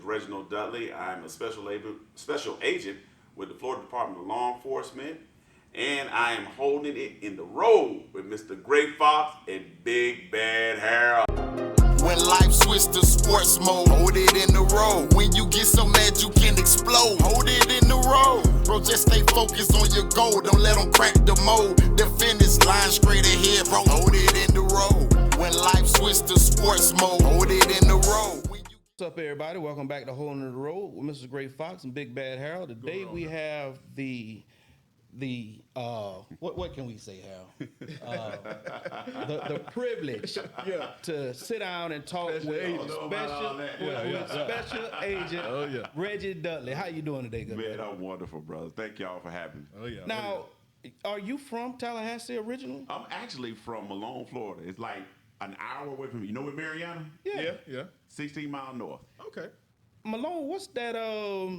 Reginald Dudley. I'm a special agent with the Florida Department of Law Enforcement, and I am holding it in the road with Mr. Gray Fox and Big Bad Harold. When life switch to sports mode, hold it in the road. When you get so mad you can explode, hold it in the road. Bro, just stay focused on your goal. Don't let them crack the mold. The finish line straight ahead, bro. Hold it in the road. When life switch to sports mode, hold it in the road. What's up, everybody? Welcome back to Holding the Road with Mrs. Gray Fox and Big Bad Harold. Today we have the what can we say, Harold? The privilege to sit down and talk with Special Agent Reggie Dudley. How you doing today, good man? Man, I'm wonderful, brother. Thank y'all for having me. Oh yeah. Now, are you from Tallahassee originally? I'm actually from Malone, Florida. It's like an hour away from me. You know where Mariana? Yeah. 16 miles north. Okay. Malone, what's that?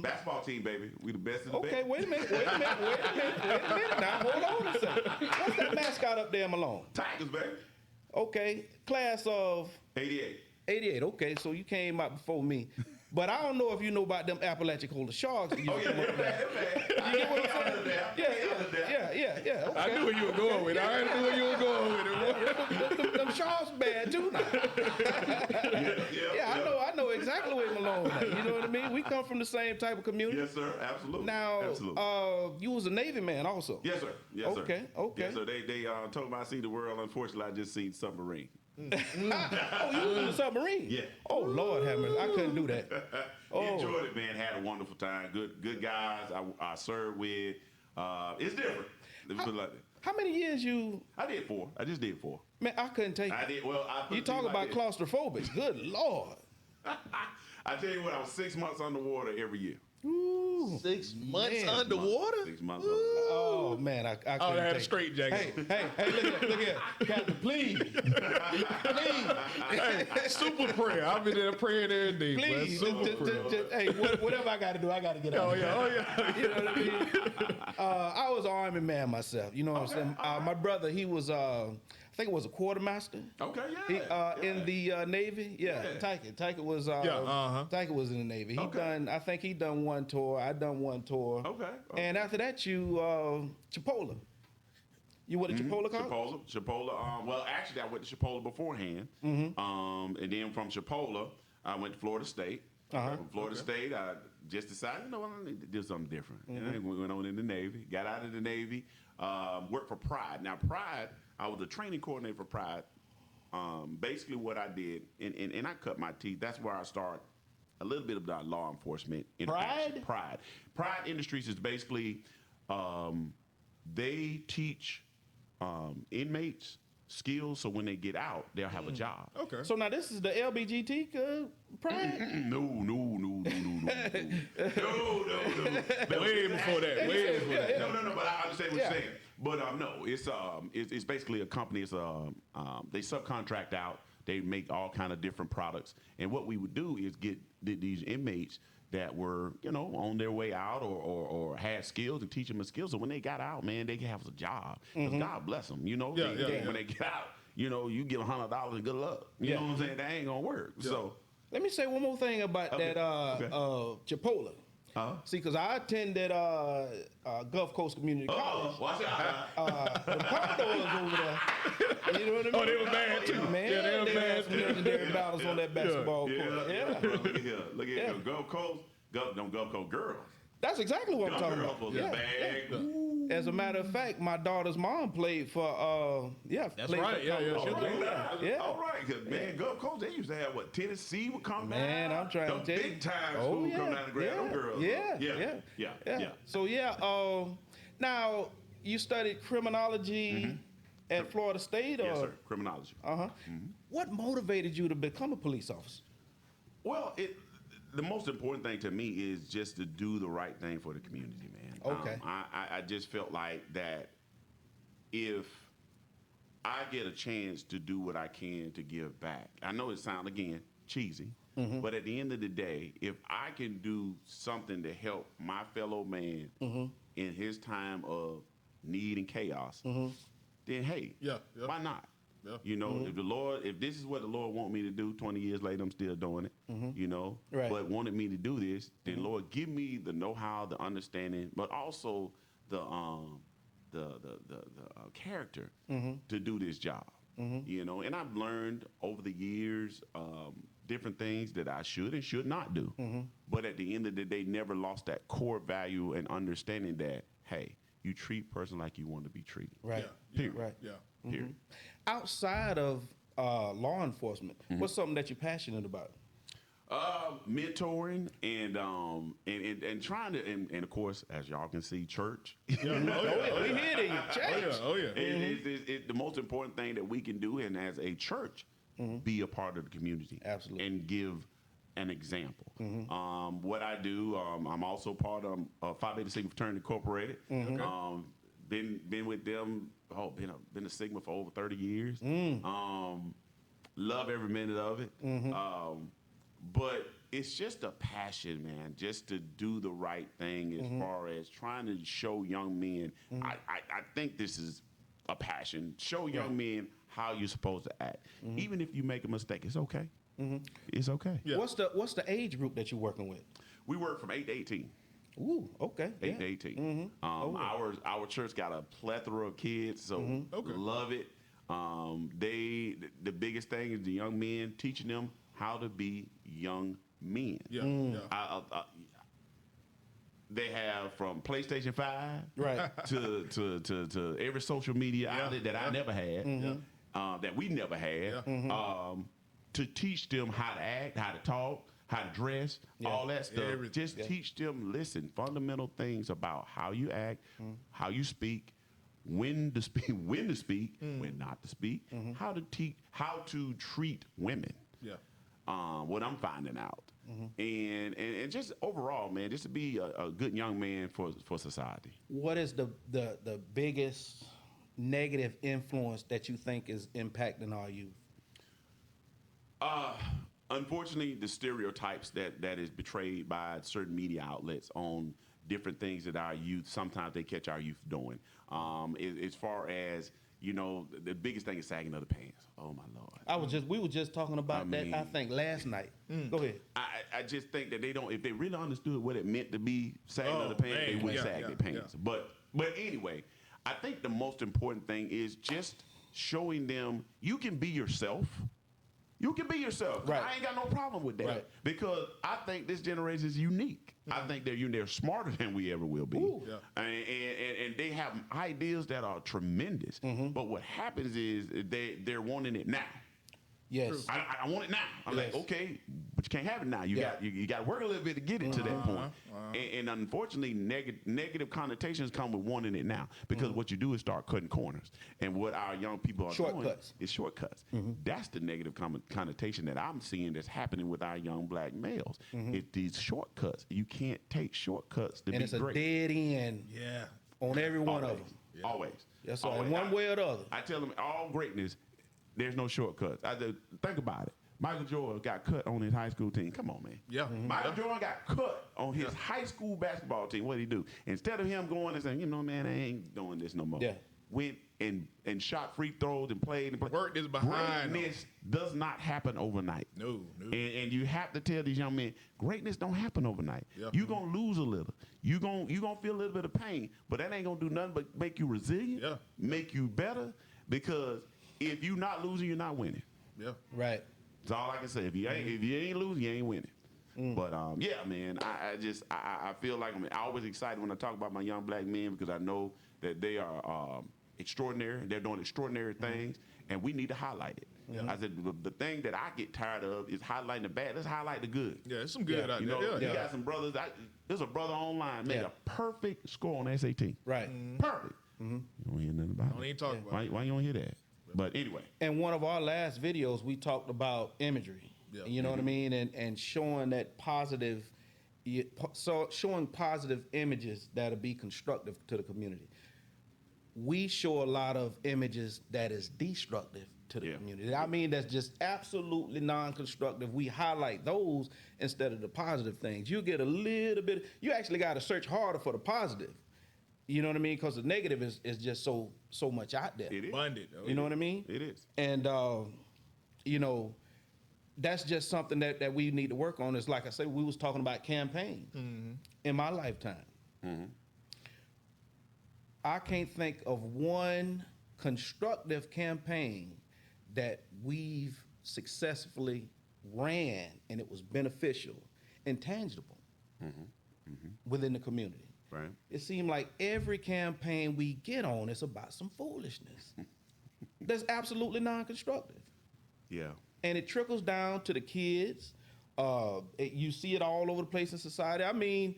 Basketball team, baby. We the best in the Okay, best. wait a minute. Now, hold on a second. What's that mascot up there, Malone? Tigers, baby. Okay, class of 88. 88. Okay, so you came out before me. But I don't know if you know about them Apalachicola Sharks. Oh, yeah, man. You get what I'm saying? Yeah. Okay. I knew where you were going with it. I already knew where you were going with it. Them Sharks bad too now. I know exactly where Malone at. You know what I mean? We come from the same type of community. Yes, sir. Absolutely. Now, Absolutely. you was a Navy man also. Yes, sir. Yes, sir. Okay. Yes, sir. They told me I see the world. Unfortunately, I just seen submarine. Oh, you was in the submarine? Yeah. Oh, Lord have mercy. I couldn't do that. Enjoyed it, man. Had a wonderful time. Good guys. I served with. It's different. Let me put it like that. How many years you? I did 4. I just did 4. Man, I couldn't take I it. did. Well, I put You it to talk like about this. claustrophobics. Good Lord. I tell you what, I was 6 months underwater every year. Ooh. 6 months Man. underwater? 6 months underwater. Oh, man, I couldn't Oh, I had a take straight jacket. Hey, look here. Captain, please. Hey, super prayer. I've been there praying every day. Please. Super prayer. Hey, whatever I got to do, I got to get out. Oh yeah. You know what I mean? I was an Army man myself. You know what I'm saying? My brother, he was, I think it was a quartermaster. Okay, He yeah. in the Navy, Tyke was Tyke was in the Navy. I think he done one tour. I done one tour. Okay. And after that, you Chipola. You went to Chipola College? Chipola. Well, actually, I went to Chipola beforehand. And then from Chipola, I went to Florida State. From Florida State, I just decided, I need to do something different. And I went on in the Navy. Got out of the Navy. Worked for Pride. Now, Pride, I was a training coordinator for Pride. Basically, what I did, and I cut my teeth. That's where I started a little bit about law enforcement. Pride? Pride Industries is basically they teach inmates skills so when they get out, they'll have a job. Okay. So now this is the LBGT Pride? No. Way before that. No. But I understand what you're saying. But no, it's basically a company. It's they subcontract out. They make all kind of different products. And what we would do is get these inmates that were, on their way out or had skills and teach them the skills. So when they got out, man, they can have a job. 'Cause God bless them, When they get out, you give $100 and good luck. You know what I'm saying? That ain't gonna work. Yeah. So Let me say one more thing about that Chipola. See, because I attended Gulf Coast Community College. Watch out. The Commodores over there. You know what I mean? Oh, they were bad too. Man, Yeah, they were had bad. some legendary battles on that basketball court. Yeah. Bro, look at here. Gulf Coast, them Gulf Coast girls. That's exactly what I'm talking Girls about. was a bad. As a matter of fact, my daughter's mom played for That's right. Yeah. All right, because man, Gulf Coast, they used to have what Tennessee would come Man, down. I'm trying Them to tell you. big time school come down and grab them girls. Yeah. So now you studied criminology at Florida State, or Yes, sir. Criminology. What motivated you to become a police officer? Well, the most important thing to me is just to do the right thing for the community, man. Okay. I just felt like that if I get a chance to do what I can to give back, I know it sounds, again, cheesy, but at the end of the day, if I can do something to help my fellow man in his time of need and chaos, then hey, why not? Yeah. You know, if this is what the Lord want me to do, 20 years later, I'm still doing it. You know, Right. but wanted me to do this, then Lord, give me the know-how, the understanding, but also the character to do this job. You know, and I've learned over the years different things that I should and should not do. But at the end of the day, never lost that core value and understanding that, hey, you treat person like you want to be treated. Right. Period. Right. Yeah. Period. Outside of law enforcement, what's something that you're passionate about? Mentoring and trying to and of course, as y'all can see, church. Yeah. Oh, yeah. We here to you, church. Oh, yeah. It's the most important thing that we can do, and as a church, be a part of the community. Absolutely. And give an example. What I do, I'm also part of Phi Beta Sigma Fraternity Incorporated. Been with them. Been a Sigma for over 30 years. Love every minute of it. But it's just a passion, man, just to do the right thing as far as trying to show young men. I think this is a passion. Show young men how you're supposed to act. Even if you make a mistake, it's okay. It's okay. Yeah. What's the age group that you're working with? We work from 8 to 18. Ooh, okay. 8 to 18. Our church got a plethora of kids, so love it. The biggest thing is the young men, teaching them how to be young men. Yeah. They have from PlayStation 5 Right. to every social media outlet that I never had, that we never had, to teach them how to act, how to talk, how to dress, all that stuff. Just teach them, listen, fundamental things about how you act, how you speak, when to speak, when not to speak, how to treat women. Yeah. What I'm finding out. And just overall, man, just to be a good young man for society. What is the biggest negative influence that you think is impacting our youth? Unfortunately, the stereotypes that is betrayed by certain media outlets on different things that our youth, sometimes they catch our youth doing. As far as, you know, the biggest thing is sagging of the pants. Oh my Lord. We were just talking about that, I think, last night. Go ahead. I just think that they don't, if they really understood what it meant to be sagging of the pants, they would sag their pants. But anyway, I think the most important thing is just showing them you can be yourself. You can be yourself. Right. I ain't got no problem with that. Right. Because I think this generation is unique. I think they're smarter than we ever will be. And they have ideas that are tremendous. But what happens is they're wanting it now. Yes. I want it now. I'm like, okay, but you can't have it now. You got to work a little bit to get it to that point. And unfortunately, negative connotations come with wanting it now, because what you do is start cutting corners. And what our young people are doing is shortcuts. That's the negative connotation that I'm seeing that's happening with our young black males. It's these shortcuts. You can't take shortcuts to be great. And it's a dead end on every one of them. Always. Yes, sir. In one way or the other. I tell them all greatness, there's no shortcuts. Think about it. Michael Jordan got cut on his high school team. Come on, man. Yeah. Michael Jordan got cut on his high school basketball team. What did he do? Instead of him going and saying, you know, man, I ain't doing this no more. Went and shot free throws and played. Work is behind. Greatness does not happen overnight. No. And you have to tell these young men, greatness don't happen overnight. You're going to lose a little. You're going to feel a little bit of pain, but that ain't going to do nothing but make you resilient, make you better, because if you're not losing, you're not winning. Yeah. Right. That's all I can say. If you ain't losing, you ain't winning. But yeah, man, I feel like I'm always excited when I talk about my young black men, because I know that they are extraordinary. They're doing extraordinary things, and we need to highlight it. I said the thing that I get tired of is highlighting the bad. Let's highlight the good. Yeah, there's some good out there. You got some brothers. There's a brother online made a perfect score on SAT. Right. Perfect. You don't hear nothing about it. Don't even talk about it. Why you don't hear that? But anyway. In one of our last videos, we talked about imagery. Yeah. You know what I mean? And showing that positive, showing positive images that'll be constructive to the community. We show a lot of images that is destructive to the community. I mean, that's just absolutely non-constructive. We highlight those instead of the positive things. You get a little bit, you actually got to search harder for the positive. You know what I mean? Because the negative is just so much out there. It is. Abundant. You know what I mean? It is. And you know, that's just something that we need to work on. Is like I said, we was talking about campaigns in my lifetime. I can't think of one constructive campaign that we've successfully ran and it was beneficial and tangible within the community. Right. It seemed like every campaign we get on is about some foolishness. That's absolutely non-constructive. Yeah. And it trickles down to the kids. You see it all over the place in society. I mean,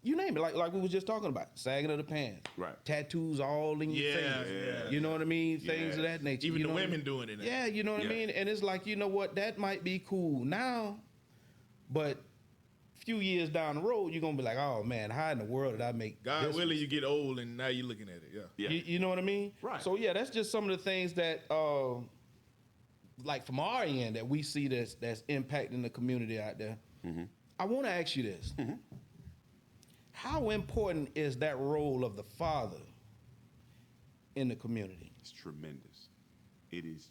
you name it, like we were just talking about, sagging of the pants, Right. tattoos all in your face. Yeah. You know what I mean? Things of that nature. Even you the know women doing it now. Yeah, you know what I mean? And it's like, you know what, that might be cool now, but a few years down the road, you're going to be like, oh man, how in the world did I make God this? willing, you get old and now you're looking at it. Yeah. Yeah. You know what I mean? Right. So yeah, that's just some of the things that, like from our end, that we see that's impacting the community out there. I want to ask you this: how important is that role of the father in the community? It's tremendous. It is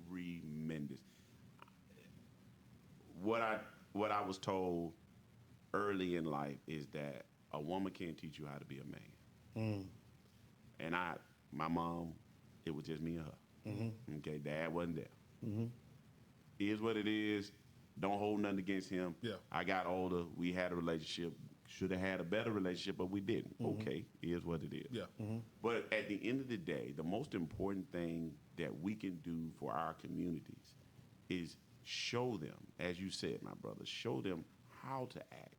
tremendous. What I was told early in life is that a woman can't teach you how to be a man. And my mom, it was just me and her. Okay, dad wasn't there. Is what it is. Don't hold nothing against him. Yeah. I got older. We had a relationship. Should have had a better relationship, but we didn't. Okay, is what it is. Yeah. But at the end of the day, the most important thing that we can do for our communities is show them, as you said, my brother, show them how to act.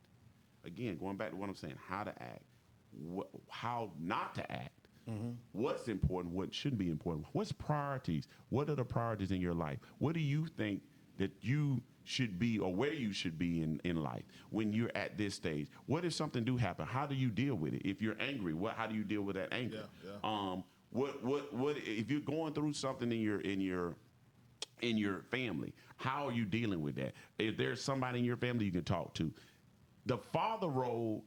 Again, going back to what I'm saying, how to act, how not to act. What's important, what shouldn't be important, what's priorities, what are the priorities in your life, what do you think that you should be or where you should be in life when you're at this stage. What if something do happen? How do you deal with it? If you're angry, how do you deal with that anger? What if you're going through something in your family, how are you dealing with that? If there's somebody in your family you can talk to. The father role,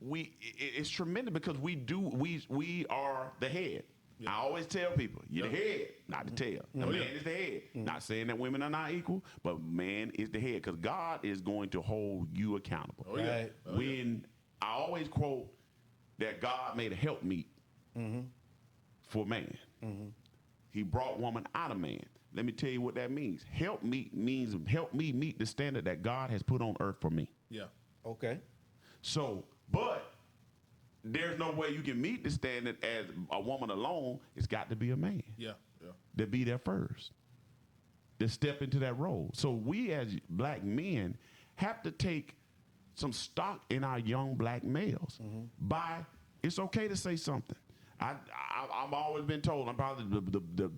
it's tremendous because we are the head. I always tell people, you're the head, not the tail. The man is the head. Not saying that women are not equal, but man is the head because God is going to hold you accountable. When I always quote that God made a helpmeet for man. He brought woman out of man. Let me tell you what that means. Helpmeet means help me meet the standard that God has put on earth for me. Yeah. Okay. So, but there's no way you can meet the standard as a woman alone. It's got to be a man. Yeah. To be there first. To step into that role. So we as black men have to take some stock in our young black males. It's okay to say something. I've always been told I'm probably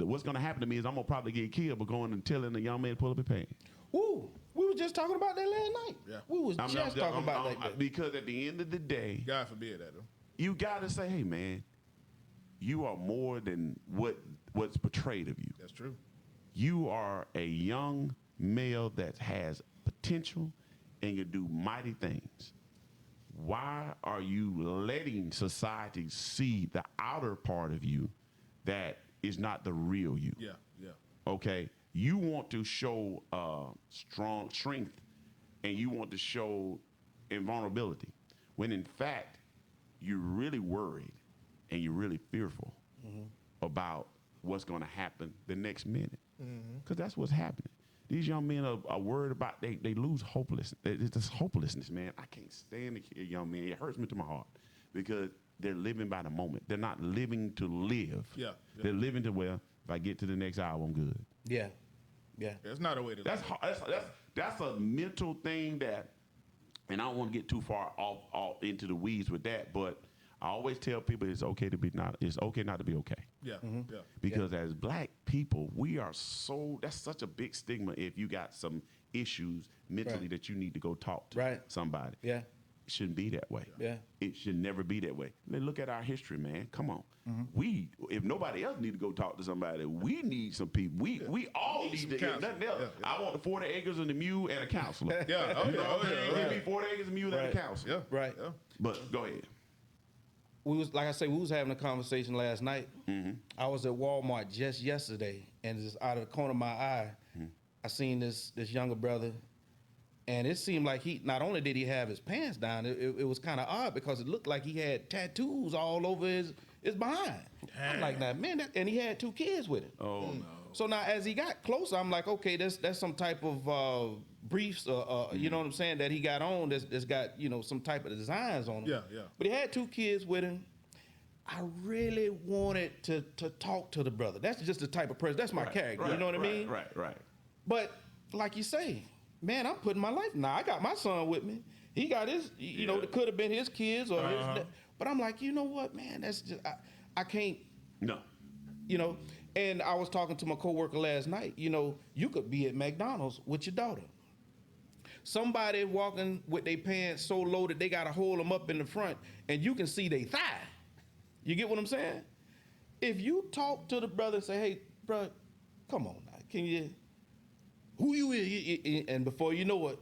what's going to happen to me is I'm going to probably get killed for going and telling a young man to pull up his pants. Woo! We were just talking about that last night. Yeah. We was talking about that. Because at the end of the day, God forbid that, though. you got to say, hey, man, you are more than what's portrayed of you. That's true. You are a young male that has potential and can do mighty things. Why are you letting society see the outer part of you that is not the real you? Yeah. Okay? You want to show strong strength and you want to show invulnerability when in fact you're really worried and you're really fearful about what's going to happen the next minute. Because that's what's happening. These young men are worried about, they lose hopelessness. It's this hopelessness, man. I can't stand the young men. It hurts me to my heart because they're living by the moment. They're not living to live. Yeah. They're living to, well, if I get to the next hour, I'm good. Yeah. That's not a way to live. That's a mental thing that, and I don't want to get too far off into the weeds with that, but I always tell people it's okay not to be okay. Yeah. Because as black people, we are that's such a big stigma if you got some issues mentally that you need to go talk to somebody. Yeah. It shouldn't be that way. Yeah. It should never be that way. Look at our history, man. Come on. If nobody else need to go talk to somebody, we need some people. We all need to hear nothing else. I want the 40 acres and the mule and a counselor. Yeah. Give me 40 acres and a mule and a counselor. Right. But go ahead. we was like I say, we was having a conversation last night. I was at Walmart just yesterday, and just out of the corner of my eye, I seen this younger brother, and it seemed like he not only did he have his pants down, it was kind of odd because it looked like he had tattoos all over his behind. I'm like, nah, man, and he had 2 kids with him. Oh no. So now, as he got closer, I'm like, okay, that's some type of briefs, you know what I'm saying, that he got on that's got, some type of designs on them. Yeah. But he had 2 kids with him. I really wanted to talk to the brother. That's just the type of person. That's my character. You know what I mean? Right. But like you say, man, I'm putting my life. Now I got my son with me. He got his. It could have been his kids or his. But I'm like, you know what, man? That's just I can't. No. And I was talking to my coworker last night. You could be at McDonald's with your daughter. Somebody walking with their pants so low that they got to hold them up in the front, and you can see their thigh. You get what I'm saying? If you talk to the brother and say, hey, bro, come on now, can you, who you is? And before you know it,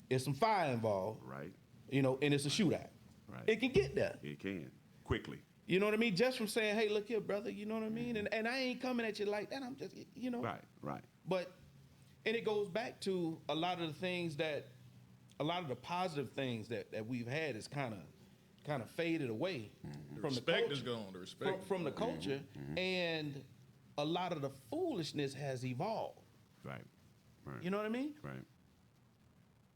there's some fire involved. Right. And it's a shootout. Right. It can get there. It can. Quickly. You know what I mean? Just from saying, hey, look here, brother, you know what I mean? And I ain't coming at you like that. I'm just, Right. But, and it goes back to a lot of the positive things that we've had is kind of faded away from the culture. Respect is gone. The respect from the culture, and a lot of the foolishness has evolved. Right. You know what I mean? Right.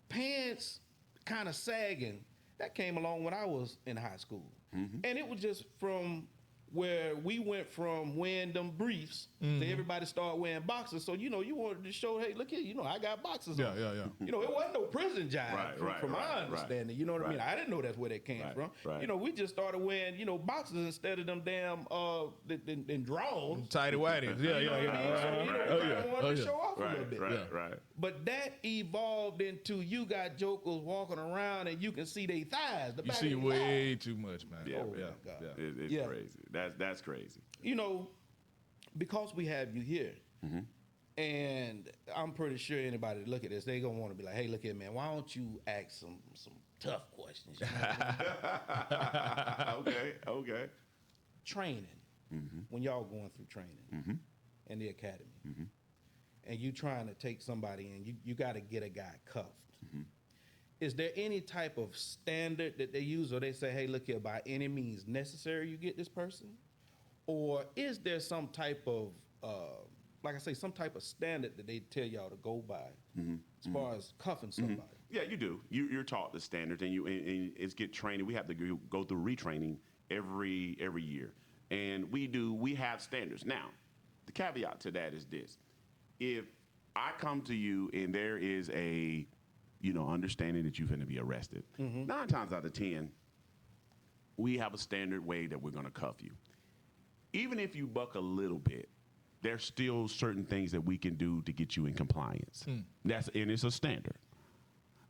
Pants kind of sagging, that came along when I was in high school. And it was just from where we went from wearing them briefs to everybody start wearing boxers. So, you wanted to show, hey, look here, I got boxers on. Yeah. It wasn't no prison jive from my understanding. You know what I mean? I didn't know that's where that came from. Right. We just started wearing, boxers instead of them damn them draws. Tighty whities. Yeah. Wanted to show off a little bit. Right. But that evolved into you got jokers walking around and you can see their thighs. You see way too much, man. Yeah. Oh, my God. It's crazy. That's crazy. Because we have you here, and I'm pretty sure anybody that look at this, they gonna want to be like, hey, look here, man, why don't you ask some tough questions? Okay. Training. When y'all going through training in the academy, and you trying to take somebody in, you got to get a guy cuffed. Is there any type of standard that they use, or they say, hey, look here, by any means necessary you get this person? Or is there some type of, like I say, some type of standard that they tell y'all to go by as far as cuffing somebody? Yeah, you do. You're taught the standards, and it's get training. We have to go through retraining every year, and we have standards. Now, the caveat to that is this: if I come to you and there is a understanding that you're going to be arrested, 9 times out of 10, we have a standard way that we're going to cuff you. Even if you buck a little bit, there's still certain things that we can do to get you in compliance. And it's a standard.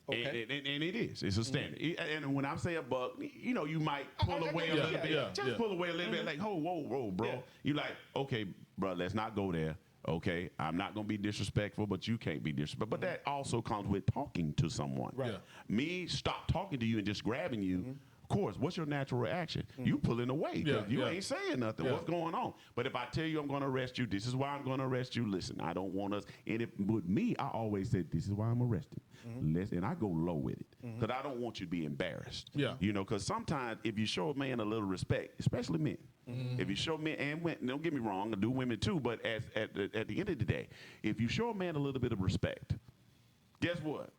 Okay. And it is. It's a standard. And when I say a buck, you might pull away a little bit. Just pull away a little bit, like, whoa, bro. Yeah. You like, okay, bro, let's not go there. Okay, I'm not gonna be disrespectful, but you can't be disrespectful. But that also comes with talking to someone. Right. Me stop talking to you and just grabbing you. Of course, what's your natural reaction? You pulling away. You ain't saying nothing. What's going on? But if I tell you I'm going to arrest you, this is why I'm going to arrest you. Listen, I don't want us. And with me, I always said, this is why I'm arresting. And I go low with it because I don't want you to be embarrassed. Yeah. Because sometimes if you show a man a little respect, especially men, if you show men and women, don't get me wrong, I do women too, but at the end of the day, if you show a man a little bit of respect, guess what?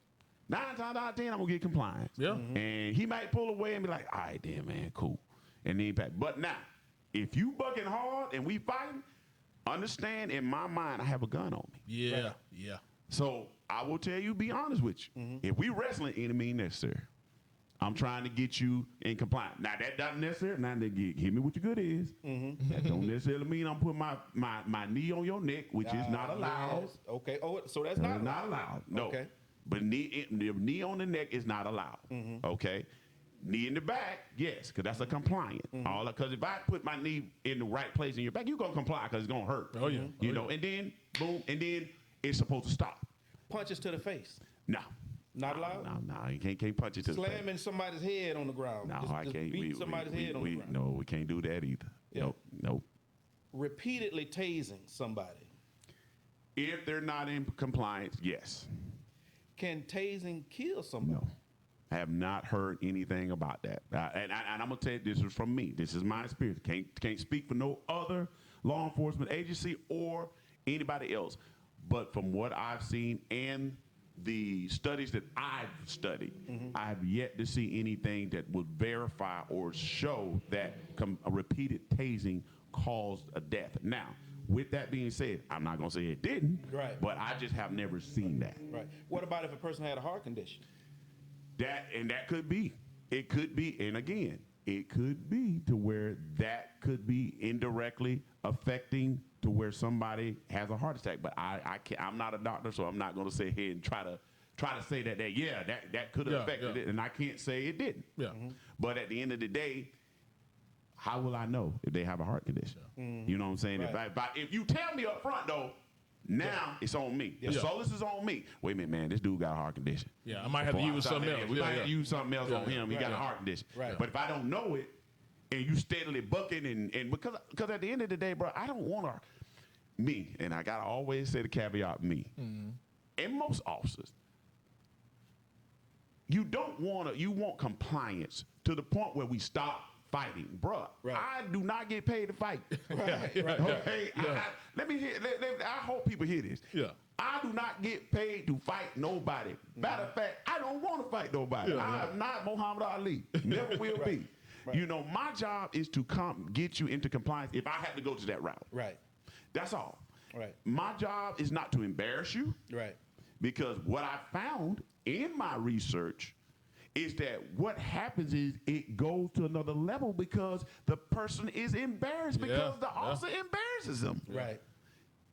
9 times out of 10, I'm going to get compliant. Yeah. And he might pull away and be like, all right, then, man, cool. And then back. But now, if you bucking hard and we fighting, understand in my mind, I have a gun on me. Yeah. Right. Yeah. So I will tell you, be honest with you. If we wrestling, it mean necessary. I'm trying to get you in compliance. Now, that doesn't necessarily, now they hit me with your good is. That don't necessarily mean I'm putting my knee on your neck, which is not allowed. Yes. Okay. Oh, so that's not allowed. No. Okay. But knee on the neck is not allowed. Okay. Knee in the back, yes, because that's a compliant. Because if I put my knee in the right place in your back, you're gonna comply because it's gonna hurt. Oh yeah. You know, and then boom, and then it's supposed to stop. punches to the face. No. Not allowed? No, you can't punch it to the face. Slamming somebody's head on the ground. No, just, I just can't. beat somebody's head on the ground. No, we can't do that either. Yeah. Nope. Repeatedly tasing somebody. If they're not in compliance, yes. Can tasing kill somebody? No. I have not heard anything about that. And I'm going to tell you, this is from me. This is my experience. Can't speak for no other law enforcement agency or anybody else. But from what I've seen and the studies that I've studied, I have yet to see anything that would verify or show that a repeated tasing caused a death. Now, with that being said, I'm not going to say it didn't, right? But I just have never seen that. Right. What about if a person had a heart condition? That could be. It could be, and again, it could be to where that could be indirectly affecting to where somebody has a heart attack. But I'm not a doctor, so I'm not going to sit here and try to say that could have affected it, and I can't say it didn't. Yeah. But at the end of the day, how will I know if they have a heart condition? You know what I'm saying? Right. If you tell me up front though, now it's on me. The solace is on me. Wait a minute, man, this dude got a heart condition. Yeah, I might have to use something else. We might have to use something else on him. He got a heart condition. Right. But if I don't know it, and you steadily bucking, and because at the end of the day, bro, I don't want me, and I gotta always say the caveat, me, and most officers, you want compliance to the point where we stop fighting, bruh. Right. I do not get paid to fight. Right. Okay. Let me hear. I hope people hear this. Yeah. I do not get paid to fight nobody. Matter of fact, I don't want to fight nobody. I am not Muhammad Ali. Never will be. Right. You know, my job is to get you into compliance if I have to go to that route. Right. That's all. Right. My job is not to embarrass you. Right. Because what I found in my research is that what happens is it goes to another level because the person is embarrassed because the officer embarrasses them. Right.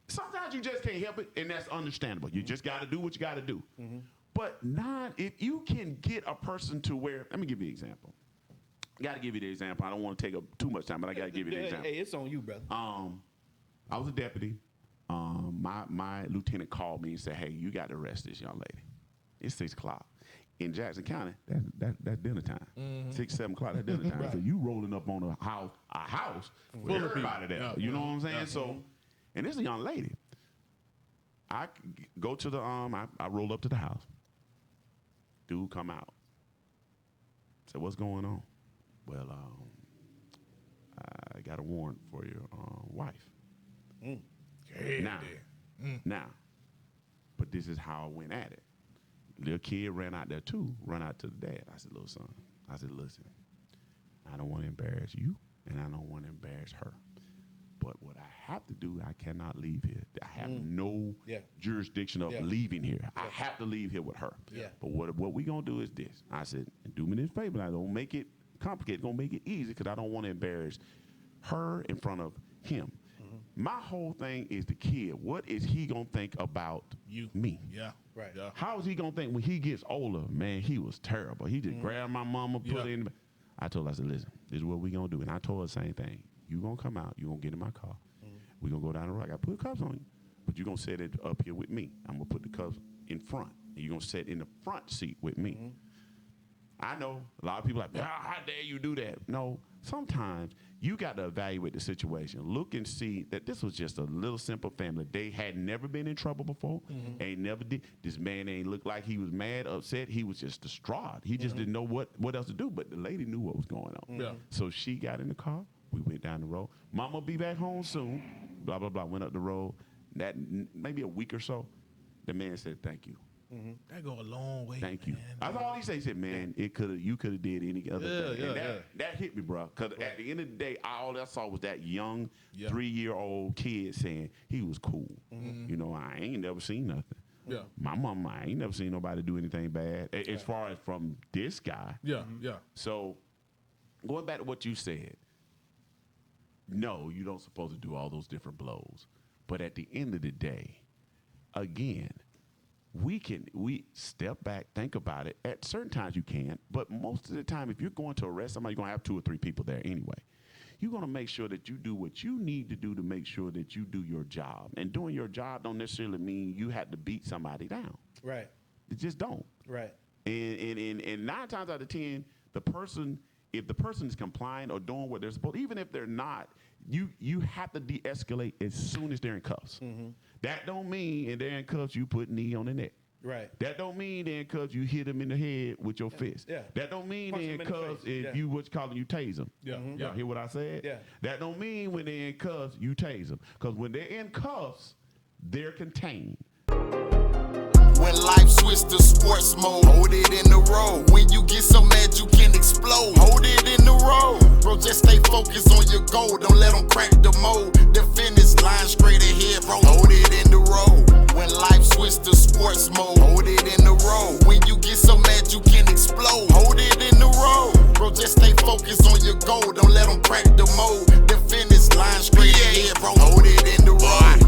Sometimes you just can't help it, and that's understandable. You just got to do what you got to do. But if you can get a person to where, let me give you an example. Got to give you the example. I don't want to take up too much time, but I got to give you the example. Hey, it's on you, brother. I was a deputy. My lieutenant called me and said, "Hey, you got to arrest this young lady. It's 6 o'clock." In Jackson County, that's dinner time. 6, 7 o'clock, that's dinner time. Right. So you rolling up on a house with everybody there. Yeah. You know what I'm saying? So, and this is a young lady. I go to the I roll up to the house. Dude come out. Said, "What's going on?" "Well, I got a warrant for your wife." Now, but this is how I went at it. Little kid ran out there too, run out to the dad. I said, "Little son," I said, "Listen, I don't want to embarrass you, and I don't want to embarrass her. But what I have to do, I cannot leave here. I have no jurisdiction of leaving here. I have to leave here with her. But what we gonna do is this." I said, "And do me this favor. I don't make it complicated. Gonna make it easy because I don't want to embarrass her in front of him. My whole thing is the kid. What is he gonna think about me? Yeah. Right. Yeah. How is he gonna think when he gets older? Man, he was terrible. He just grabbed my mama, put her in. I told her, I said, "Listen, this is what we gonna do." And I told her the same thing. You gonna come out. You gonna get in my car. We gonna go down the road. I put cuffs on you, but you gonna sit it up here with me. I'm gonna put the cuffs in front, and you gonna sit in the front seat with me. I know a lot of people are like, how dare you do that? No, sometimes you got to evaluate the situation. Look and see that this was just a little simple family. They had never been in trouble before. Ain't never did. This man ain't look like he was mad, upset. He was just distraught. He just didn't know what else to do. But the lady knew what was going on. So she got in the car. We went down the road. Mama be back home soon. Blah, blah, blah. Went up the road. That maybe a week or so, the man said, "Thank you. That go a long way. Thank you." Man. That's all he said. He said, "Man, you could have did any other thing." And that hit me, bro. Because at the end of the day, all I saw was that young 3-year-old kid saying he was cool. You know, I ain't never seen nothing. Yeah. My mama, I ain't never seen nobody do anything bad as far as from this guy. Yeah. Yeah. So going back to what you said, no, you don't supposed to do all those different blows. But at the end of the day, again, we step back, think about it. At certain times you can, but most of the time, if you're going to arrest somebody, you're going to have 2 or 3 people there anyway. You're going to make sure that you do what you need to do to make sure that you do your job. And doing your job don't necessarily mean you have to beat somebody down. Right. It just don't. Right. And 9 times out of 10, if the person is complying or doing what they're supposed, even if they're not, you have to de-escalate as soon as they're in cuffs. That don't mean in they're in cuffs you put knee on the neck. Right. That don't mean they're in cuffs you hit them in the head with your fist. Yeah. That don't mean Punch they're in them in the cuffs face. if you what's calling you tase them. Yeah. Y'all hear what I said? Yeah. That don't mean when they're in cuffs you tase them. Because when they're in cuffs, they're contained. When life switch to sports mode, hold it in the road. When you get so mad you can explode, hold it in the road. Bro, just stay focused on your goal. Don't let them crack the mold. The finish line straight ahead, bro. Hold it in the road. When life switch to sports mode, hold it in the road. When you get so mad you can explode, hold it in the road. Bro, just stay focused on your goal. Don't let them crack the mold. The finish line straight ahead, bro. Hold it in the road.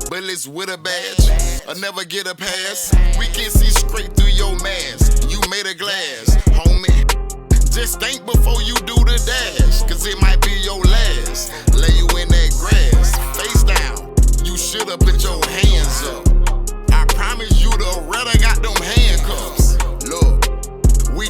Bullets with a badge, or never get a pass. We can see straight through your mask. You made of glass, homie. Just think before you do the dash, cause it might be your last. Lay you in that grass, face down. You shoulda put your hands up. I promise you the Retta got them handcuffs. Look, we